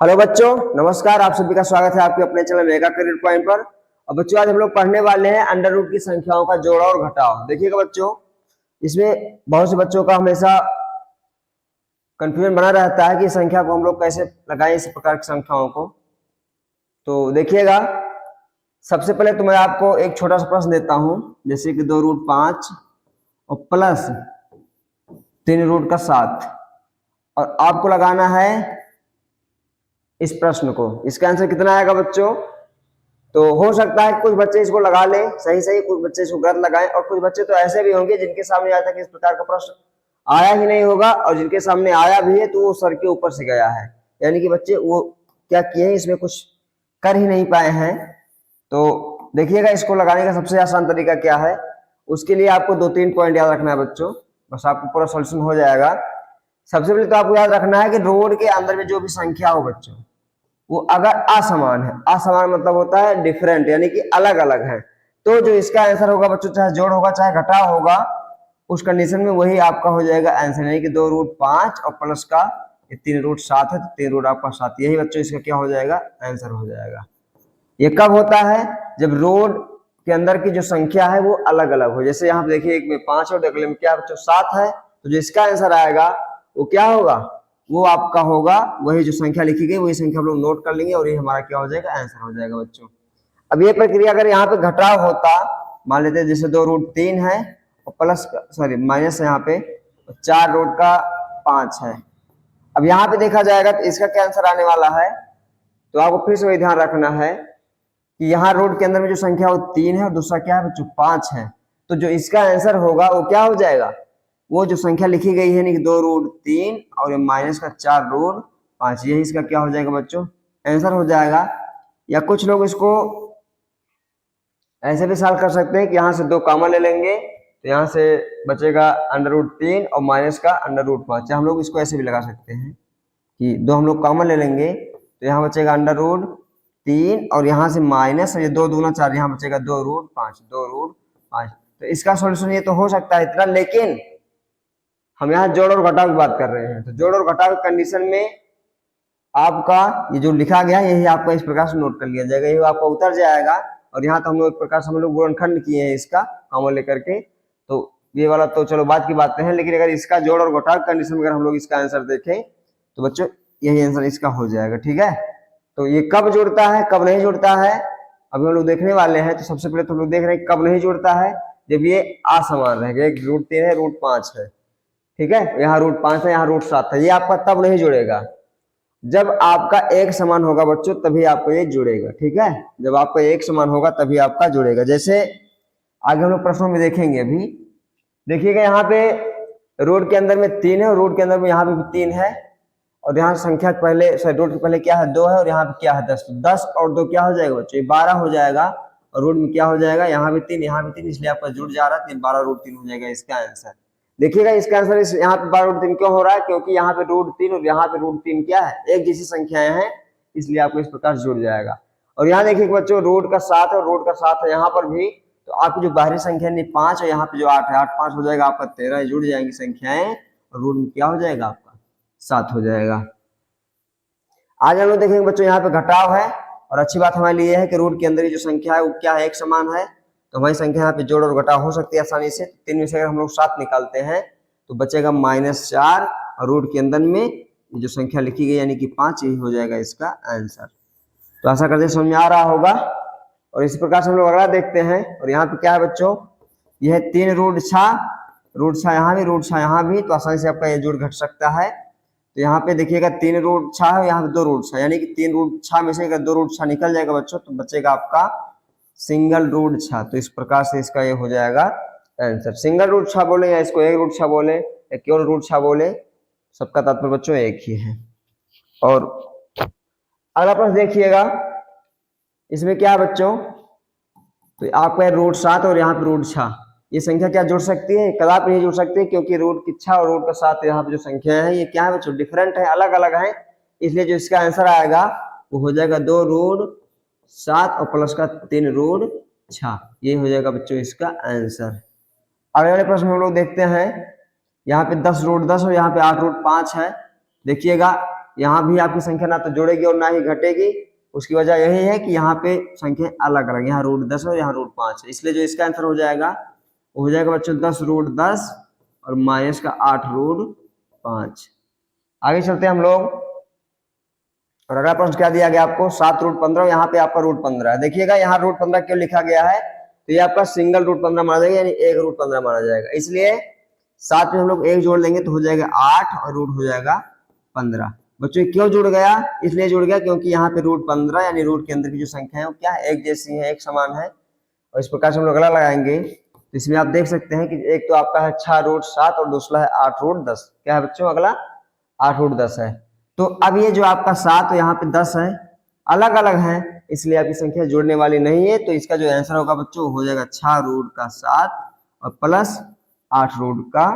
Hello बच्चों, नमस्कार। आप सभी का स्वागत है आपके अपने चैनल मेगा करियर पॉइंट पर। और बच्चों, आज हम लोग पढ़ने वाले हैं अंडर रूट की संख्याओं का जोड़ और घटाव। देखिएगा बच्चों, इसमें बहुत से बच्चों का हमेशा कंफ्यूजन बना रहता है कि संख्या को हम लोग कैसे लगाएं, इस प्रकार की संख्याओं को। तो देखिएगा, सबसे पहले तो मैं आपको एक छोटा सा प्रश्न देता हूं, जैसे कि 2√5 और प्लस 3√7, और आपको लगाना है इस प्रश्न को। इसका आंसर कितना आएगा बच्चों? तो हो सकता है कुछ बच्चे इसको लगा लें सही सही, कुछ बच्चे इसको गलत लगाएं, और कुछ बच्चे तो ऐसे भी होंगे जिनके सामने आज तक इस प्रकार का प्रश्न आया ही नहीं होगा, और जिनके सामने आया भी है तो वो सर के ऊपर से गया है। यानी कि बच्चे वो क्या किए हैं, इसमें कुछ कर ही नहीं पाए हैं। तो देखिएगा, इसको लगाने का सबसे आसान तरीका क्या है। उसके लिए आपको 2-3 पॉइंट याद रखना है बच्चों, बस आपको पूरा सोल्यूशन हो जाएगा। सबसे पहले तो आपको याद रखना है कि रोड के अंदर में जो भी संख्या हो बच्चों, वो अगर असमान है, असमान मतलब होता है डिफरेंट, यानी कि अलग अलग है, तो जो इसका आंसर होगा बच्चों, चाहे जोड़ होगा चाहे घटाव होगा, उस कंडीशन में वही आपका हो जाएगा आंसर। यानी कि 2√5 और प्लस का 3√7 है, तो 3 आपका 7, यही बच्चों इसका क्या हो जाएगा, आंसर हो जाएगा। ये कब होता है? जब रोड के अंदर की जो संख्या है वो अलग अलग हो। जैसे यहाँ पे देखिए, एक में 5 और अगले में क्या बच्चों 7 है, तो जो इसका आंसर आएगा वो क्या होगा, वो आपका होगा वही जो संख्या लिखी गई, वही संख्या हम लोग नोट कर लेंगे और ये हमारा क्या हो जाएगा, आंसर हो जाएगा बच्चों। अब ये प्रक्रिया अगर यहाँ पे घटाव होता, मान लेते हैं जैसे 2√3 है और प्लस सॉरी माइनस है यहाँ पे 4√5 है। अब यहाँ पे देखा जाएगा तो इसका क्या आंसर आने वाला है। तो आपको फिर से वही ध्यान रखना है कि यहाँ रोड के अंदर में जो संख्या वो 3 है और दूसरा क्या है बच्चों, 5 है। तो जो इसका आंसर होगा वो क्या हो जाएगा, वो जो संख्या लिखी गई है 2√3 और माइनस का 4√5, यही इसका क्या हो जाएगा बच्चों, आंसर हो जाएगा। या कुछ लोग इसको ऐसे भी सॉल्व कर सकते हैं कि यहाँ से 2 कॉमन ले लेंगे, तो यहाँ से बचेगा √3 और माइनस का √5। हम लोग इसको ऐसे भी लगा सकते हैं कि 2 हम लोग कॉमन ले लेंगे, तो यहाँ बचेगा √3 और यहाँ से माइनस, ये 2 दूना 4, यहाँ बचेगा 2√5। तो इसका सॉल्यूशन ये तो हो सकता है इतना, लेकिन हम यहाँ जोड़ और घटाव की बात कर रहे हैं। तो जोड़ और घटाव की कंडीशन में आपका ये जो लिखा गया यही आपका इस प्रकार से नोट कर लिया जाएगा, ये आपका उतर जाएगा। और यहाँ तो हम लोग एक प्रकार से हम लोग गुणनखंड किए हैं इसका कॉमन लेकर के, तो ये वाला तो चलो बात की बातें हैं, लेकिन अगर इसका जोड़ और घटाव कंडीशन में अगर हम लोग इसका आंसर देखें तो बच्चों यही आंसर इसका हो जाएगा। ठीक है, तो ये कब जुड़ता है कब नहीं जुड़ता है अभी हम लोग देखने वाले हैं। तो सबसे पहले तो हम लोग देख रहे हैं कब नहीं जुड़ता है, जब ये असमान रहेगा, एक √3 है √5 है, ठीक है, यहाँ √5 है यहाँ √7 है, ये आपका तब नहीं जुड़ेगा जब आपका एक समान होगा बच्चों, तभी आपको ये जुड़ेगा। ठीक है, जब आपका एक समान होगा तभी आपका जुड़ेगा। जैसे आगे हम लोग प्रश्नों में देखेंगे। अभी देखिएगा, यहाँ पे रोड के अंदर में 3 है और रोड के अंदर में यहाँ पे भी 3 है, और यहाँ संख्या पहले रोड के पहले क्या है 2 है और यहाँ पे क्या है 10। 10 और 2 क्या हो जाएगा बच्चों, ये 12 हो जाएगा, और रोड में क्या हो जाएगा, यहाँ भी 3 यहाँ भी 3, इसलिए आपका जुड़ जा रहा है, 12√3 हो जाएगा इसका आंसर। देखिएगा इसका आंसर इस यहाँ पे 12√3 क्यों हो रहा है, क्योंकि यहाँ पे √3 और यहाँ पे √3 क्या है, एक जैसी संख्याएं हैं, इसलिए आपको इस प्रकार जुड़ जाएगा। और यहाँ देखिए बच्चों, रोड का 7 और रोड का 7 है यहाँ पर भी, तो आपकी जो बाहरी संख्या नहीं 5 और यहाँ पे जो 8 है, 8 5 हो जाएगा आपका 13, जुड़ जाएंगी संख्याएं, और रोड में क्या हो जाएगा आपका 7 हो जाएगा। आज हम लोग देखेंगे बच्चों, यहाँ पे घटाव है, और अच्छी बात हमारे लिए है कि रोड के अंदर जो संख्या है वो क्या है, एक समान है, तो हमारी संख्या यहाँ पे जोड़ और घटाव हो सकती है आसानी से। 3 में से अगर हम लोग 7 निकालते हैं तो बचेगा -4, और रोड के अंदर में जो संख्या लिखी गई यानी कि 5, यही हो जाएगा इसका आंसर। तो आशा करते हैं समझ में आ रहा होगा। और इस प्रकार से हम लोग अगला देखते हैं, और यहाँ पे क्या है बच्चों, यह 3√6 यहाँ भी √6 यहाँ भी, तो आसानी से आपका ये जोड़ घट सकता है। तो यहाँ पे देखिएगा 3√6 है, यहाँ पे 2√6, यानी कि 3√6 में से अगर 2√6 निकल जाएगा बच्चों तो बचेगा आपका सिंगल √6। तो इस प्रकार से इसका ये हो जाएगा आंसर। सिंगल √6 बोले या इसको एक √6 बोले या केवल √6 बोले, सबका तात्पर्य बच्चों एक ही है। और अगला प्रश्न देखिएगा, इसमें क्या है बच्चों, तो आपका √7 और यहाँ पे √6, ये संख्या क्या जुड़ सकती है, कदापि नहीं जुड़ सकती, क्योंकि √6 और √7 यहाँ पे जो संख्या है ये क्या है बच्चों, डिफरेंट है, अलग अलग है, इसलिए जो इसका आंसर आएगा वो हो जाएगा 2√7 और प्लस का 3√6, ये हो जाएगा बच्चों इसका आंसर। अगले वाले प्रश्न हम लोग देखते हैं, यहाँ पे 10√10 और यहाँ पे 8√5 है। देखिएगा यहाँ भी आपकी संख्या ना तो जुड़ेगी और ना ही घटेगी। उसकी वजह यही है कि यहाँ पे संख्या अलग अलग, यहाँ रूट 10 और यहाँ रूट 5 है, इसलिए जो इसका आंसर हो जाएगा वो हो जाएगा बच्चों 10 रूट 10 और माइनस का 8 रूट 5। आगे चलते हैं हम लोग, और अगला प्रश्न क्या दिया गया आपको, 7 रूट 15, यहाँ पे आपका रूट 15 है। देखिएगा यहाँ रूट 15 क्यों लिखा गया है, तो ये आपका सिंगल रूट 15 माना जाएगा, यानी एक रूट 15 माना जाएगा, इसलिए 7 में हम लोग एक जोड़ लेंगे तो हो जाएगा 8 और रूट हो जाएगा 15। बच्चों क्यों जुड़ गया, इसलिए जुड़ गया क्योंकि यहाँ पे रूट 15 यानी रूट के अंदर की जो संख्या है वो क्या है, एक जैसी है, एक समान है। और इस प्रकार से हम लोग अगला लगाएंगे तो इसमें आप देख सकते हैं कि एक तो आपका है 6 रूट 7 और दूसरा है 8 रूट 10। क्या है बच्चों, अगला 8 रूट 10 है। तो अब ये जो आपका 7 और यहाँ पे 10 है अलग अलग है, इसलिए आपकी संख्या जुड़ने वाली नहीं है, तो इसका जो आंसर होगा बच्चों हो जाएगा 6 रूट का 7 और प्लस 8 रूट का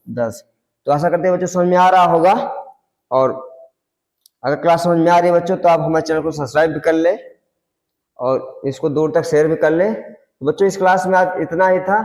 10। तो आशा करते हैं बच्चों समझ में आ रहा होगा, और अगर क्लास समझ में आ रही है बच्चों तो आप हमारे चैनल को सब्सक्राइब भी कर ले और इसको दूर तक शेयर भी कर ले। तो बच्चों इस क्लास में आज इतना ही था।